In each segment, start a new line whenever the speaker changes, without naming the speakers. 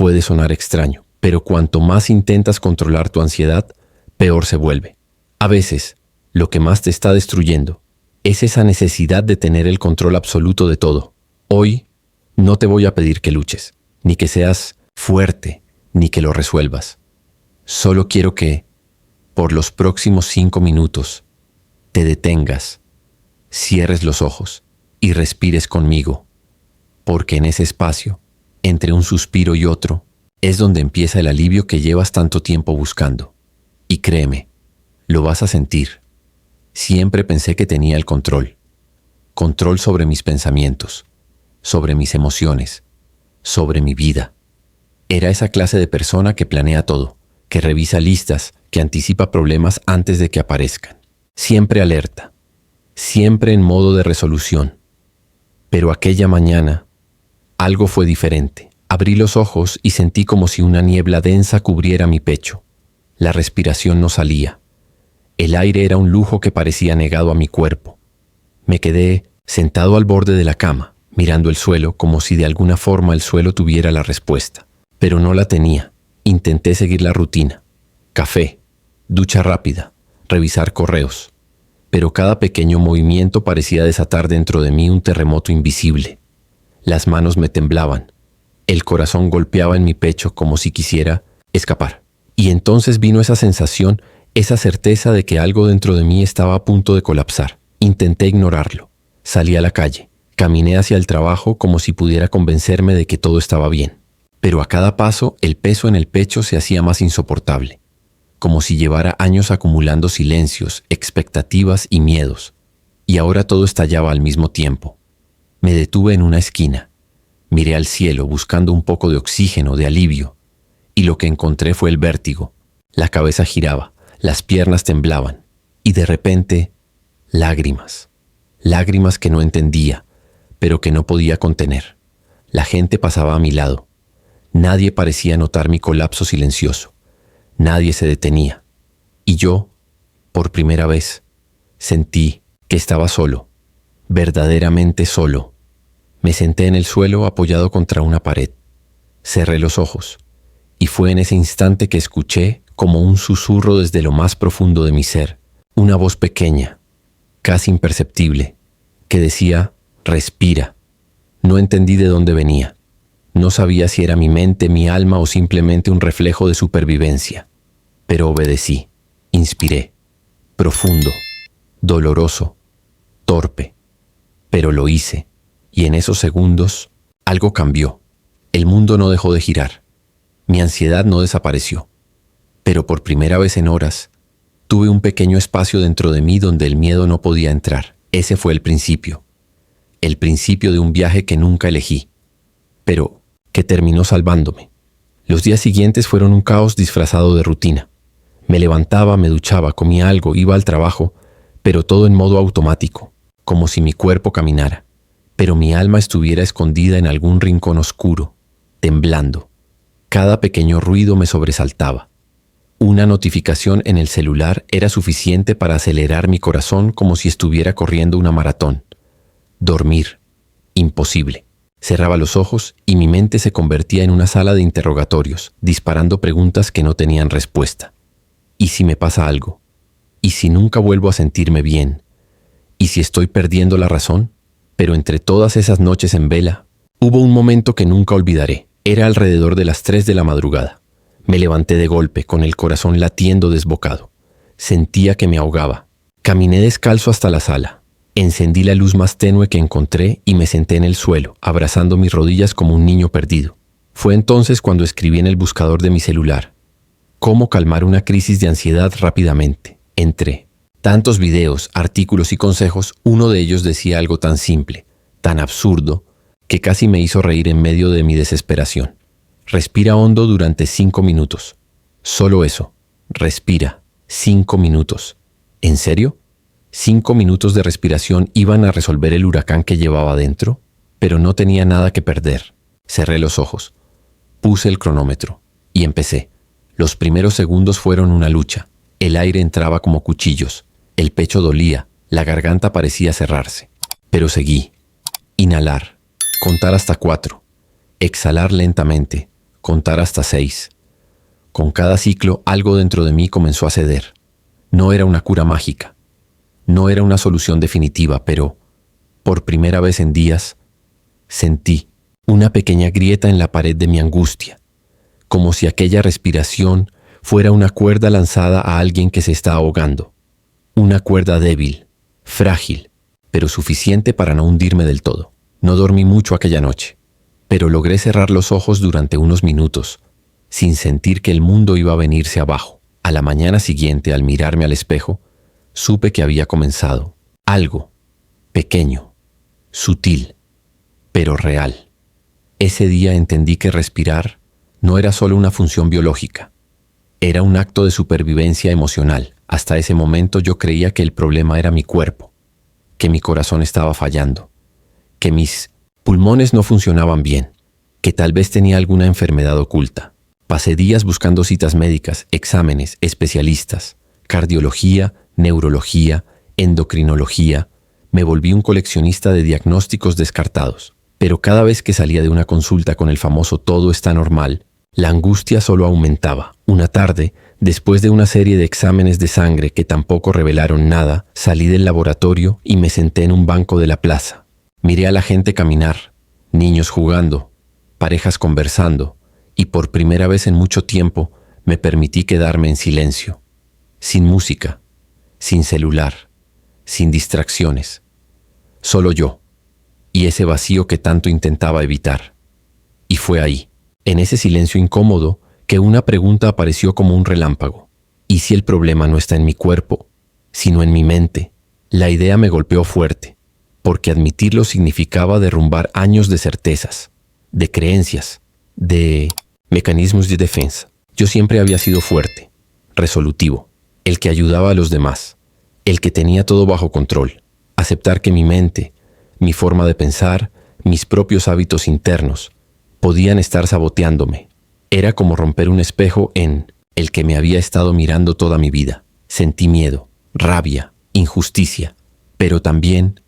Puede sonar extraño, pero cuanto más intentas controlar tu ansiedad, peor se vuelve. A veces, lo que más te está destruyendo es esa necesidad de tener el control absoluto de todo. Hoy, no te voy a pedir que luches, ni que seas fuerte, ni que lo resuelvas. Solo quiero que, por los próximos 5 minutos, te detengas, cierres los ojos y respires conmigo, porque en ese espacio, entre un suspiro y otro, es donde empieza el alivio que llevas tanto tiempo buscando. Y créeme, lo vas a sentir. Siempre pensé que tenía el control sobre mis pensamientos, sobre mis emociones, sobre mi vida. Era esa clase de persona que planea todo, que revisa listas, que anticipa problemas antes de que aparezcan. Siempre alerta, siempre en modo de resolución. Pero aquella mañana, algo fue diferente. Abrí los ojos y sentí como si una niebla densa cubriera mi pecho. La respiración no salía. El aire era un lujo que parecía negado a mi cuerpo. Me quedé sentado al borde de la cama, mirando el suelo como si de alguna forma el suelo tuviera la respuesta. Pero no la tenía. Intenté seguir la rutina. Café, ducha rápida, revisar correos. Pero cada pequeño movimiento parecía desatar dentro de mí un terremoto invisible. Las manos me temblaban. El corazón golpeaba en mi pecho como si quisiera escapar. Y entonces vino esa sensación, esa certeza de que algo dentro de mí estaba a punto de colapsar. Intenté ignorarlo. Salí a la calle. Caminé hacia el trabajo como si pudiera convencerme de que todo estaba bien. Pero a cada paso, el peso en el pecho se hacía más insoportable. Como si llevara años acumulando silencios, expectativas y miedos. Y ahora todo estallaba al mismo tiempo. Me detuve en una esquina. Miré al cielo buscando un poco de oxígeno, de alivio. Y lo que encontré fue el vértigo. La cabeza giraba, las piernas temblaban. Y de repente, lágrimas. Lágrimas que no entendía, pero que no podía contener. La gente pasaba a mi lado. Nadie parecía notar mi colapso silencioso. Nadie se detenía. Y yo, por primera vez, sentí que estaba solo, verdaderamente solo. Me senté en el suelo apoyado contra una pared. Cerré los ojos, y fue en ese instante que escuché, como un susurro desde lo más profundo de mi ser, una voz pequeña, casi imperceptible, que decía, respira. No entendí de dónde venía. No sabía si era mi mente, mi alma o simplemente un reflejo de supervivencia. Pero obedecí. Inspiré. Profundo, doloroso, torpe. Pero lo hice. Y en esos segundos, algo cambió. El mundo no dejó de girar. Mi ansiedad no desapareció. Pero por primera vez en horas, tuve un pequeño espacio dentro de mí donde el miedo no podía entrar. Ese fue el principio. El principio de un viaje que nunca elegí, pero que terminó salvándome. Los días siguientes fueron un caos disfrazado de rutina. Me levantaba, me duchaba, comía algo, iba al trabajo, pero todo en modo automático, como si mi cuerpo caminara, pero mi alma estuviera escondida en algún rincón oscuro, temblando. Cada pequeño ruido me sobresaltaba. Una notificación en el celular era suficiente para acelerar mi corazón como si estuviera corriendo una maratón. Dormir. Imposible. Cerraba los ojos y mi mente se convertía en una sala de interrogatorios, disparando preguntas que no tenían respuesta. ¿Y si me pasa algo? ¿Y si nunca vuelvo a sentirme bien? ¿Y si estoy perdiendo la razón? Pero entre todas esas noches en vela, hubo un momento que nunca olvidaré. Era alrededor de las 3 de la madrugada. Me levanté de golpe, con el corazón latiendo desbocado. Sentía que me ahogaba. Caminé descalzo hasta la sala. Encendí la luz más tenue que encontré y me senté en el suelo, abrazando mis rodillas como un niño perdido. Fue entonces cuando escribí en el buscador de mi celular: ¿cómo calmar una crisis de ansiedad rápidamente? Entre tantos videos, artículos y consejos, uno de ellos decía algo tan simple, tan absurdo, que casi me hizo reír en medio de mi desesperación. Respira hondo durante 5 minutos. Solo eso. Respira. 5 minutos. ¿En serio? 5 minutos de respiración iban a resolver el huracán que llevaba dentro, pero no tenía nada que perder. Cerré los ojos. Puse el cronómetro y empecé. Los primeros segundos fueron una lucha. El aire entraba como cuchillos. El pecho dolía. La garganta parecía cerrarse. Pero seguí. Inhalar. Contar hasta 4. Exhalar lentamente, contar hasta 6. Con cada ciclo, algo dentro de mí comenzó a ceder. No era una cura mágica. No era una solución definitiva, pero, por primera vez en días, sentí una pequeña grieta en la pared de mi angustia, como si aquella respiración fuera una cuerda lanzada a alguien que se está ahogando. Una cuerda débil, frágil, pero suficiente para no hundirme del todo. No dormí mucho aquella noche, pero logré cerrar los ojos durante unos minutos, sin sentir que el mundo iba a venirse abajo. A la mañana siguiente, al mirarme al espejo, supe que había comenzado algo pequeño, sutil, pero real. Ese día entendí que respirar no era solo una función biológica, era un acto de supervivencia emocional. Hasta ese momento yo creía que el problema era mi cuerpo, que mi corazón estaba fallando, que mis pulmones no funcionaban bien, que tal vez tenía alguna enfermedad oculta. Pasé días buscando citas médicas, exámenes, especialistas, cardiología, neurología, endocrinología. Me volví un coleccionista de diagnósticos descartados. Pero cada vez que salía de una consulta con el famoso "todo está normal", la angustia solo aumentaba. Una tarde, después de una serie de exámenes de sangre que tampoco revelaron nada, salí del laboratorio y me senté en un banco de la plaza. Miré a la gente caminar, niños jugando, parejas conversando, y por primera vez en mucho tiempo me permití quedarme en silencio, sin música, sin celular, sin distracciones. Solo yo, y ese vacío que tanto intentaba evitar. Y fue ahí, en ese silencio incómodo, que una pregunta apareció como un relámpago. ¿Y si el problema no está en mi cuerpo, sino en mi mente? La idea me golpeó fuerte, porque admitirlo significaba derrumbar años de certezas, de creencias, de mecanismos de defensa. Yo siempre había sido fuerte, resolutivo, el que ayudaba a los demás, el que tenía todo bajo control. Aceptar que mi mente, mi forma de pensar, mis propios hábitos internos, podían estar saboteándome. Era como romper un espejo en el que me había estado mirando toda mi vida. Sentí miedo, rabia, injusticia, pero también,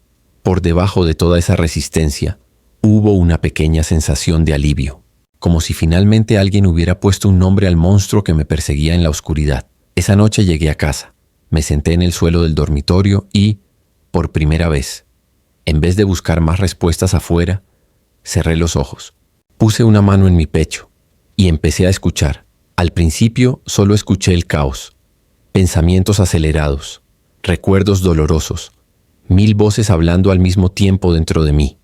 por debajo de toda esa resistencia, hubo una pequeña sensación de alivio, como si finalmente alguien hubiera puesto un nombre al monstruo que me perseguía en la oscuridad. Esa noche llegué a casa, me senté en el suelo del dormitorio y, por primera vez, en vez de buscar más respuestas afuera, cerré los ojos, puse una mano en mi pecho y empecé a escuchar. Al principio solo escuché el caos, pensamientos acelerados, recuerdos dolorosos, 1000 voces hablando al mismo tiempo dentro de mí.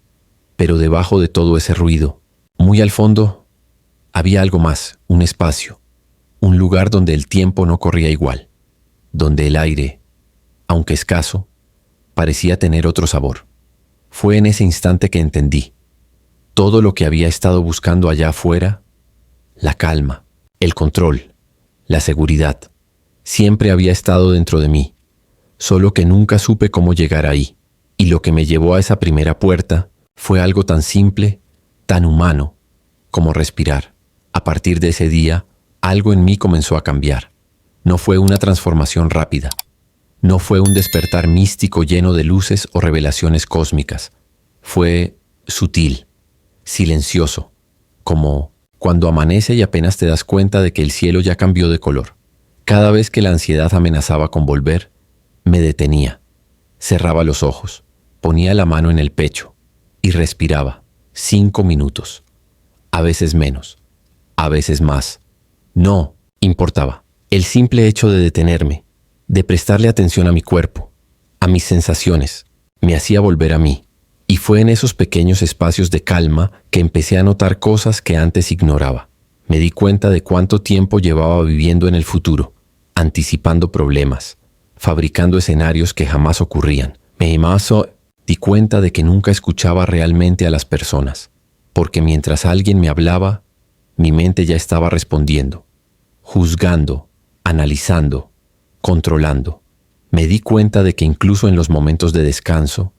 Pero debajo de todo ese ruido, muy al fondo, había algo más, un espacio, un lugar donde el tiempo no corría igual, donde el aire, aunque escaso, parecía tener otro sabor. Fue en ese instante que entendí. Todo lo que había estado buscando allá afuera, la calma, el control, la seguridad, siempre había estado dentro de mí, solo que nunca supe cómo llegar ahí. Y lo que me llevó a esa primera puerta fue algo tan simple, tan humano, como respirar. A partir de ese día, algo en mí comenzó a cambiar. No fue una transformación rápida. No fue un despertar místico lleno de luces o revelaciones cósmicas. Fue sutil, silencioso, como cuando amanece y apenas te das cuenta de que el cielo ya cambió de color. Cada vez que la ansiedad amenazaba con volver, me detenía, cerraba los ojos, ponía la mano en el pecho y respiraba 5 minutos, a veces menos, a veces más. No importaba. El simple hecho de detenerme, de prestarle atención a mi cuerpo, a mis sensaciones, me hacía volver a mí. Y fue en esos pequeños espacios de calma que empecé a notar cosas que antes ignoraba. Me di cuenta de cuánto tiempo llevaba viviendo en el futuro, anticipando problemas, fabricando escenarios que jamás ocurrían. Di cuenta de que nunca escuchaba realmente a las personas, porque mientras alguien me hablaba, mi mente ya estaba respondiendo, juzgando, analizando, controlando. Me di cuenta de que incluso en los momentos de descanso,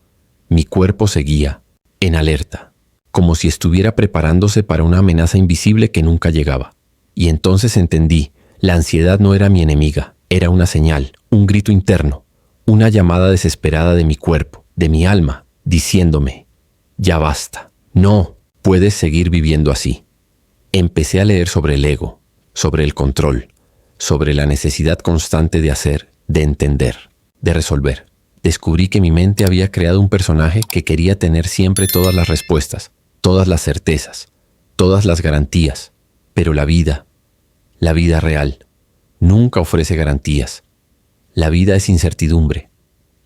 mi cuerpo seguía, en alerta, como si estuviera preparándose para una amenaza invisible que nunca llegaba. Y entonces entendí, la ansiedad no era mi enemiga, era una señal, un grito interno, una llamada desesperada de mi cuerpo, de mi alma, diciéndome, ya basta, no puedes seguir viviendo así. Empecé a leer sobre el ego, sobre el control, sobre la necesidad constante de hacer, de entender, de resolver. Descubrí que mi mente había creado un personaje que quería tener siempre todas las respuestas, todas las certezas, todas las garantías. Pero la vida real, nunca ofrece garantías. La vida es incertidumbre,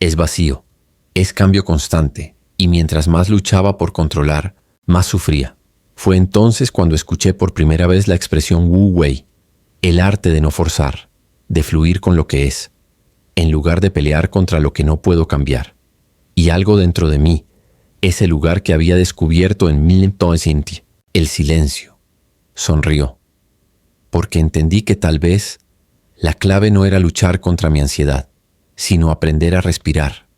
es vacío, es cambio constante, y mientras más luchaba por controlar, más sufría. Fue entonces cuando escuché por primera vez la expresión Wu Wei, el arte de no forzar, de fluir con lo que es, en lugar de pelear contra lo que no puedo cambiar. Y algo dentro de mí, ese lugar que había descubierto en 1920, el silencio, sonrió, porque entendí que tal vez la clave no era luchar contra mi ansiedad, sino aprender a respirar,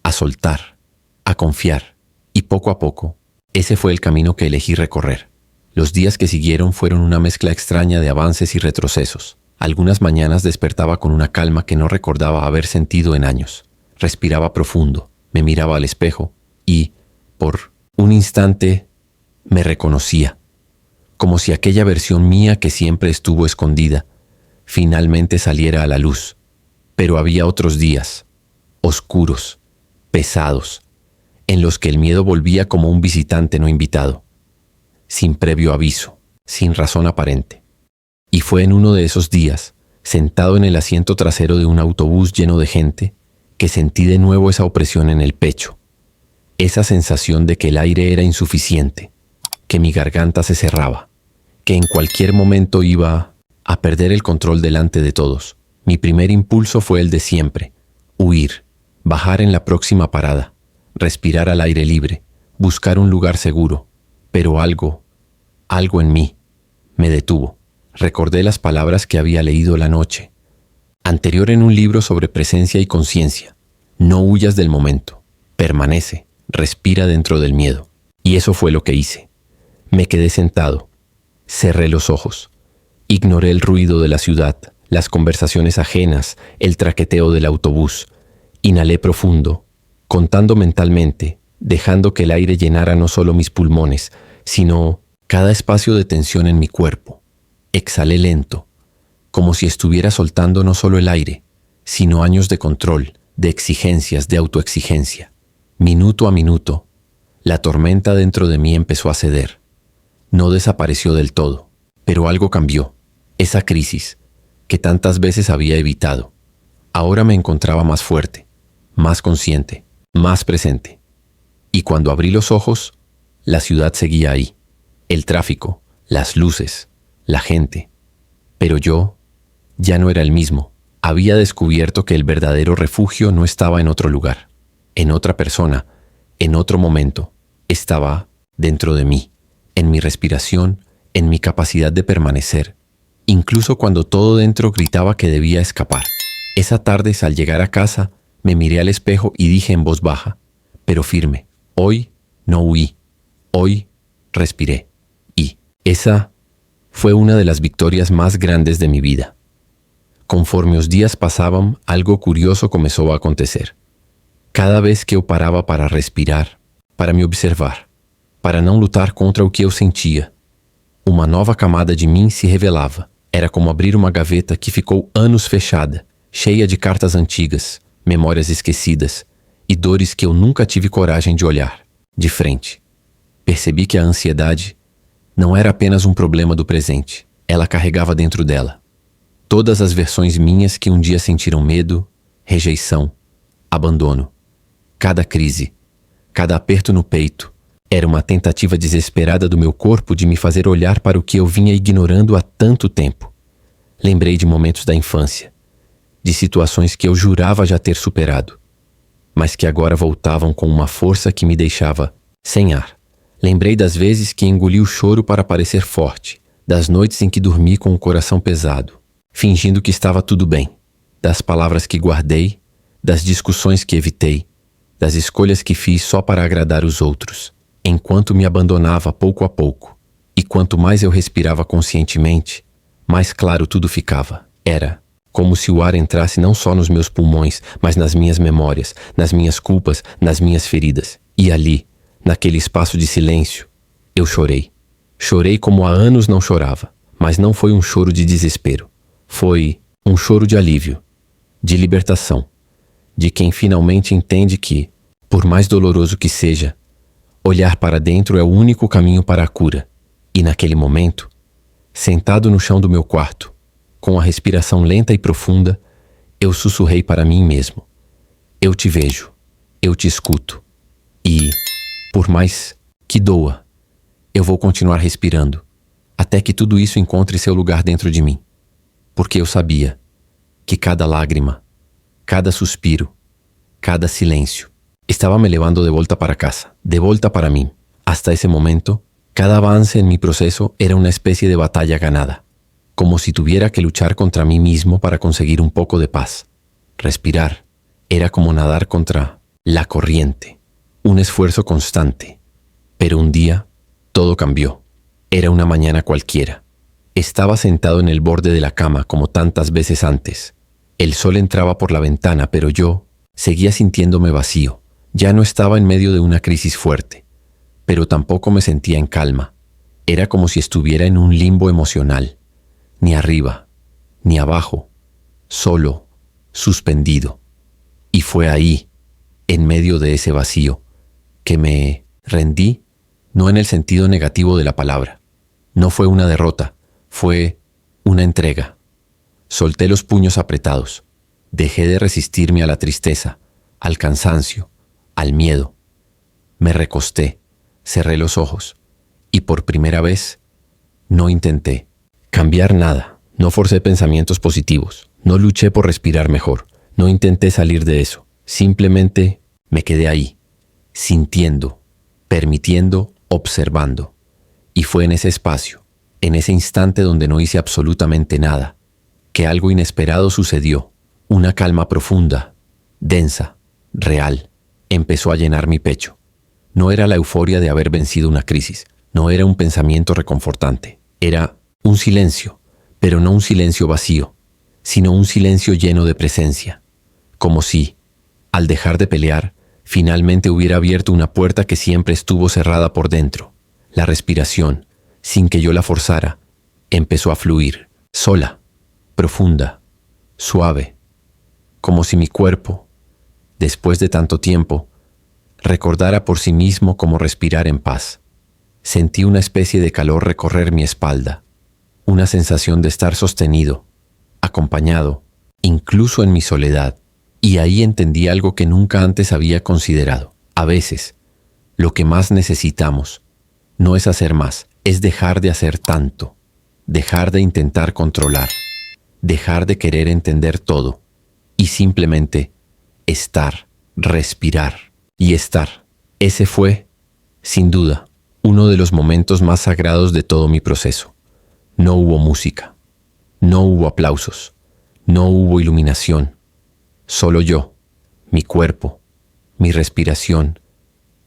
a soltar, a confiar, y poco a poco, ese fue el camino que elegí recorrer. Los días que siguieron fueron una mezcla extraña de avances y retrocesos. Algunas mañanas despertaba con una calma que no recordaba haber sentido en años. Respiraba profundo, me miraba al espejo y, por un instante, me reconocía, como si aquella versión mía que siempre estuvo escondida, finalmente saliera a la luz. Pero había otros días, oscuros, pesados, en los que el miedo volvía como un visitante no invitado, sin previo aviso, sin razón aparente. Y fue en uno de esos días, sentado en el asiento trasero de un autobús lleno de gente, que sentí de nuevo esa opresión en el pecho, esa sensación de que el aire era insuficiente, que mi garganta se cerraba, que en cualquier momento iba a perder el control delante de todos. Mi primer impulso fue el de siempre, huir, bajar en la próxima parada, respirar al aire libre, buscar un lugar seguro, pero algo en mí, me detuvo. Recordé las palabras que había leído la noche anterior en un libro sobre presencia y conciencia. No huyas del momento, permanece, respira dentro del miedo. Y eso fue lo que hice. Me quedé sentado, cerré los ojos, ignoré el ruido de la ciudad, las conversaciones ajenas, el traqueteo del autobús. Inhalé profundo, contando mentalmente, dejando que el aire llenara no solo mis pulmones, sino cada espacio de tensión en mi cuerpo. Exhalé lento, como si estuviera soltando no solo el aire, sino años de control, de exigencias, de autoexigencia. Minuto a minuto, la tormenta dentro de mí empezó a ceder. No desapareció del todo, pero algo cambió. Esa crisis, que tantas veces había evitado, ahora me encontraba más fuerte, más consciente, más presente. Y cuando abrí los ojos, la ciudad seguía ahí. El tráfico, las luces, la gente. Pero yo ya no era el mismo. Había descubierto que el verdadero refugio no estaba en otro lugar, en otra persona, en otro momento. Estaba dentro de mí, en mi respiración, en mi capacidad de permanecer, incluso cuando todo dentro gritaba que debía escapar. Esa tarde, al llegar a casa, me miré al espejo y dije en voz baja, pero firme, hoy no huí, hoy respiré. Y esa fue una de las victorias más grandes de mi vida. Conforme los días pasaban, algo curioso comenzó a acontecer. Cada vez que eu parava para respirar, para me observar, para não lutar contra o que eu sentia, uma nova camada de mim se revelava. Era como abrir uma gaveta que ficou anos fechada, cheia de cartas antigas, memórias esquecidas e dores que eu nunca tive coragem de olhar de frente. Percebi que a ansiedade não era apenas um problema do presente. Ela carregava dentro dela todas as versões minhas que um dia sentiram medo, rejeição, abandono. Cada crise, cada aperto no peito, era uma tentativa desesperada do meu corpo de me fazer olhar para o que eu vinha ignorando há tanto tempo. Lembrei de momentos da infância, de situações que eu jurava já ter superado, mas que agora voltavam com uma força que me deixava sem ar. Lembrei das vezes que engoli o choro para parecer forte, das noites em que dormi com o coração pesado, fingindo que estava tudo bem, das palavras que guardei, das discussões que evitei, das escolhas que fiz só para agradar os outros, enquanto me abandonava pouco a pouco. E quanto mais eu respirava conscientemente, mais claro tudo ficava. Era como se o ar entrasse não só nos meus pulmões, mas nas minhas memórias, nas minhas culpas, nas minhas feridas. E ali, naquele espaço de silêncio, eu chorei. Chorei como há anos não chorava, mas não foi um choro de desespero. Foi um choro de alívio, de libertação, de quem finalmente entende que, por mais doloroso que seja, olhar para dentro é o único caminho para a cura. E naquele momento, sentado no chão do meu quarto, com a respiração lenta e profunda, eu sussurrei para mim mesmo: eu te vejo, eu te escuto. E, por mais que doa, eu vou continuar respirando, até que tudo isso encontre seu lugar dentro de mim. Porque eu sabia que cada lágrima, cada suspiro, cada silêncio estaba me levando de volta para casa, de volta para mí. Hasta ese momento, cada avance en mi proceso era una especie de batalla ganada, como si tuviera que luchar contra mí mismo para conseguir un poco de paz. Respirar era como nadar contra la corriente, un esfuerzo constante. Pero un día, todo cambió. Era una mañana cualquiera. Estaba sentado en el borde de la cama como tantas veces antes. El sol entraba por la ventana, pero yo seguía sintiéndome vacío. Ya no estaba en medio de una crisis fuerte, pero tampoco me sentía en calma. Era como si estuviera en un limbo emocional. Ni arriba, ni abajo, solo, suspendido. Y fue ahí, en medio de ese vacío, que me rendí, no en el sentido negativo de la palabra. No fue una derrota, fue una entrega. Solté los puños apretados. Dejé de resistirme a la tristeza, al cansancio, al miedo. Me recosté, cerré los ojos y por primera vez no intenté cambiar nada. No forcé pensamientos positivos, no luché por respirar mejor, no intenté salir de eso. Simplemente me quedé ahí, sintiendo, permitiendo, observando. Y fue en ese espacio, en ese instante donde no hice absolutamente nada, que algo inesperado sucedió. Una calma profunda, densa, real, empezó a llenar mi pecho. No era la euforia de haber vencido una crisis, no era un pensamiento reconfortante, era un silencio, pero no un silencio vacío, sino un silencio lleno de presencia, como si, al dejar de pelear, finalmente hubiera abierto una puerta que siempre estuvo cerrada por dentro. La respiración, sin que yo la forzara, empezó a fluir, sola, profunda, suave, como si mi cuerpo, después de tanto tiempo, recordara por sí mismo cómo respirar en paz. Sentí una especie de calor recorrer mi espalda, una sensación de estar sostenido, acompañado, incluso en mi soledad, y ahí entendí algo que nunca antes había considerado. A veces, lo que más necesitamos no es hacer más, es dejar de hacer tanto, dejar de intentar controlar, dejar de querer entender todo, y simplemente estar, respirar y estar. Ese fue, sin duda, uno de los momentos más sagrados de todo mi proceso. No hubo música, no hubo aplausos, no hubo iluminación. Solo yo, mi cuerpo, mi respiración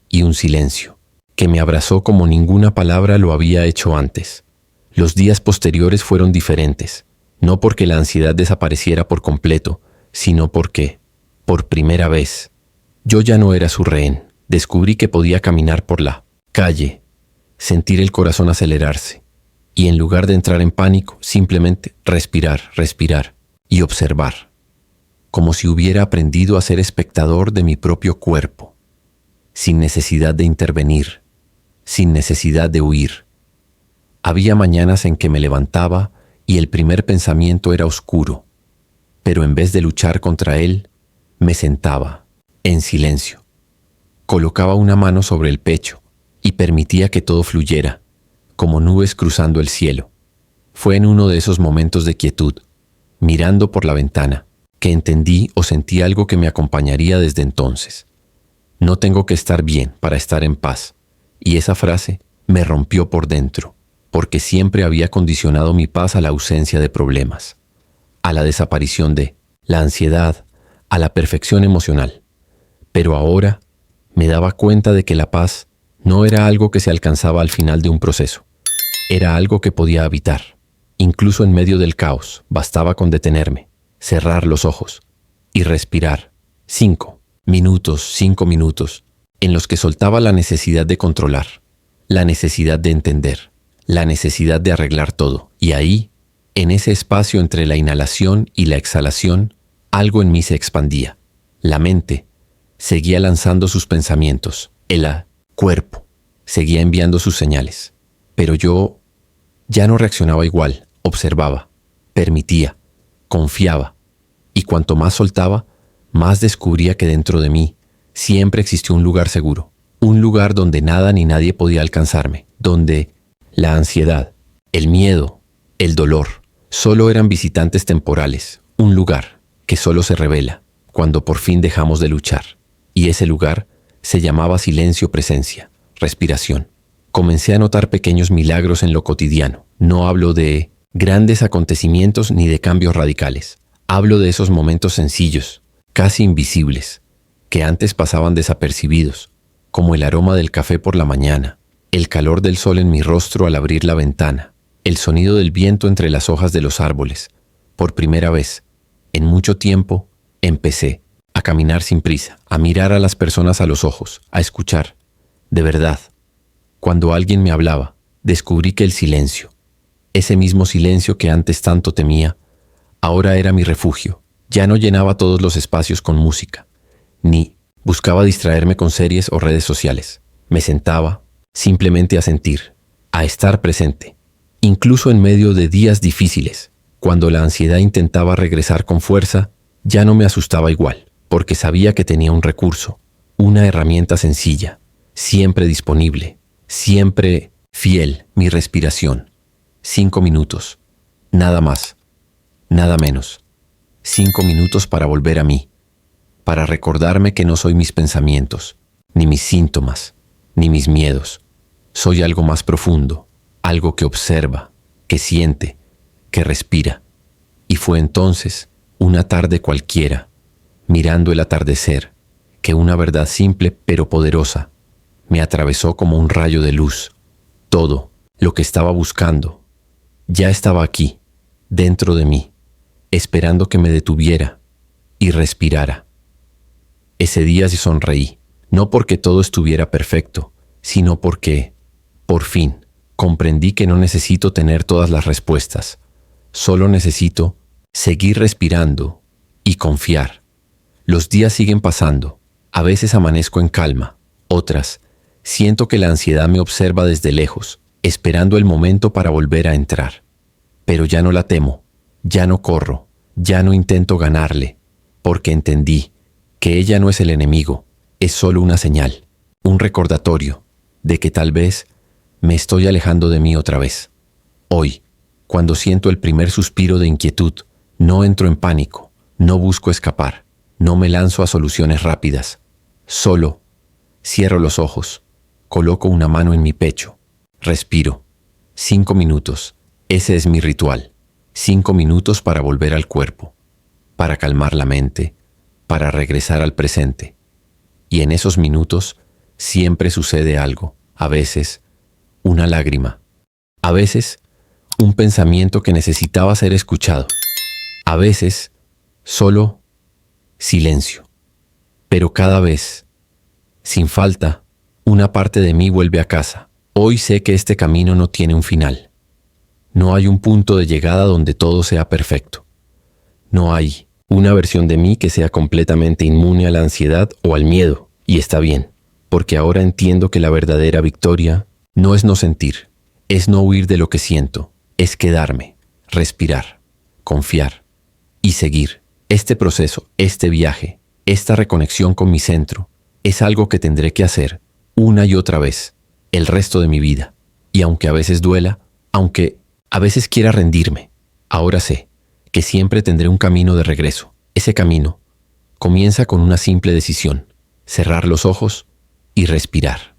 y un silencio que me abrazó como ninguna palabra lo había hecho antes. Los días posteriores fueron diferentes, no porque la ansiedad desapareciera por completo, sino porque, por primera vez, yo ya no era su rehén. Descubrí que podía caminar por la calle, sentir el corazón acelerarse, y en lugar de entrar en pánico, simplemente respirar y observar, como si hubiera aprendido a ser espectador de mi propio cuerpo, sin necesidad de intervenir, sin necesidad de huir. Había mañanas en que me levantaba y el primer pensamiento era oscuro, pero en vez de luchar contra él, me sentaba, en silencio. Colocaba una mano sobre el pecho y permitía que todo fluyera, como nubes cruzando el cielo. Fue en uno de esos momentos de quietud, mirando por la ventana, que entendí o sentí algo que me acompañaría desde entonces. No tengo que estar bien para estar en paz. Y esa frase me rompió por dentro, porque siempre había condicionado mi paz a la ausencia de problemas, a la desaparición de la ansiedad, a la perfección emocional. Pero ahora me daba cuenta de que la paz no era algo que se alcanzaba al final de un proceso. Era algo que podía habitar. Incluso en medio del caos, bastaba con detenerme, cerrar los ojos y respirar. 5 minutos, en los que soltaba la necesidad de controlar, la necesidad de entender, la necesidad de arreglar todo. Y ahí, en ese espacio entre la inhalación y la exhalación, algo en mí se expandía. La mente seguía lanzando sus pensamientos. El cuerpo seguía enviando sus señales. Pero yo ya no reaccionaba igual. Observaba, permitía, confiaba. Y cuanto más soltaba, más descubría que dentro de mí siempre existió un lugar seguro. Un lugar donde nada ni nadie podía alcanzarme. Donde la ansiedad, el miedo, el dolor, solo eran visitantes temporales. Un lugar que solo se revela cuando por fin dejamos de luchar. Y ese lugar se llamaba silencio-presencia, respiración. Comencé a notar pequeños milagros en lo cotidiano. No hablo de grandes acontecimientos ni de cambios radicales. Hablo de esos momentos sencillos, casi invisibles, que antes pasaban desapercibidos, como el aroma del café por la mañana, el calor del sol en mi rostro al abrir la ventana, el sonido del viento entre las hojas de los árboles. Por primera vez, en mucho tiempo, empecé a caminar sin prisa, a mirar a las personas a los ojos, a escuchar. De verdad, cuando alguien me hablaba, descubrí que el silencio, ese mismo silencio que antes tanto temía, ahora era mi refugio. Ya no llenaba todos los espacios con música, ni buscaba distraerme con series o redes sociales. Me sentaba simplemente a sentir, a estar presente, incluso en medio de días difíciles. Cuando la ansiedad intentaba regresar con fuerza, ya no me asustaba igual, porque sabía que tenía un recurso, una herramienta sencilla, siempre disponible, siempre fiel: mi respiración. 5 minutos, nada más, nada menos. 5 minutos para volver a mí, para recordarme que no soy mis pensamientos, ni mis síntomas, ni mis miedos. Soy algo más profundo, algo que observa, que siente, que respira. Y fue entonces, una tarde cualquiera, mirando el atardecer, que una verdad simple pero poderosa me atravesó como un rayo de luz. Todo lo que estaba buscando ya estaba aquí, dentro de mí, esperando que me detuviera y respirara. Ese día sí sonreí, no porque todo estuviera perfecto, sino porque, por fin, comprendí que no necesito tener todas las respuestas. Solo necesito seguir respirando y confiar. Los días siguen pasando. A veces amanezco en calma, otras siento que la ansiedad me observa desde lejos, esperando el momento para volver a entrar. Pero ya no la temo, ya no corro, ya no intento ganarle, porque entendí que ella no es el enemigo, es solo una señal, un recordatorio de que tal vez me estoy alejando de mí otra vez. Hoy, cuando siento el primer suspiro de inquietud, no entro en pánico, no busco escapar, no me lanzo a soluciones rápidas. Solo cierro los ojos, coloco una mano en mi pecho, respiro. 5 minutos, ese es mi ritual. 5 minutos para volver al cuerpo, para calmar la mente, para regresar al presente. Y en esos minutos siempre sucede algo. A veces, una lágrima. A veces, un pensamiento que necesitaba ser escuchado. A veces, solo silencio. Pero cada vez, sin falta, una parte de mí vuelve a casa. Hoy sé que este camino no tiene un final. No hay un punto de llegada donde todo sea perfecto. No hay una versión de mí que sea completamente inmune a la ansiedad o al miedo. Y está bien, porque ahora entiendo que la verdadera victoria no es no sentir, es no huir de lo que siento, es quedarme, respirar, confiar y seguir. Este proceso, este viaje, esta reconexión con mi centro, es algo que tendré que hacer una y otra vez, el resto de mi vida. Y aunque a veces duela, aunque a veces quiera rendirme, ahora sé que siempre tendré un camino de regreso. Ese camino comienza con una simple decisión: cerrar los ojos y respirar.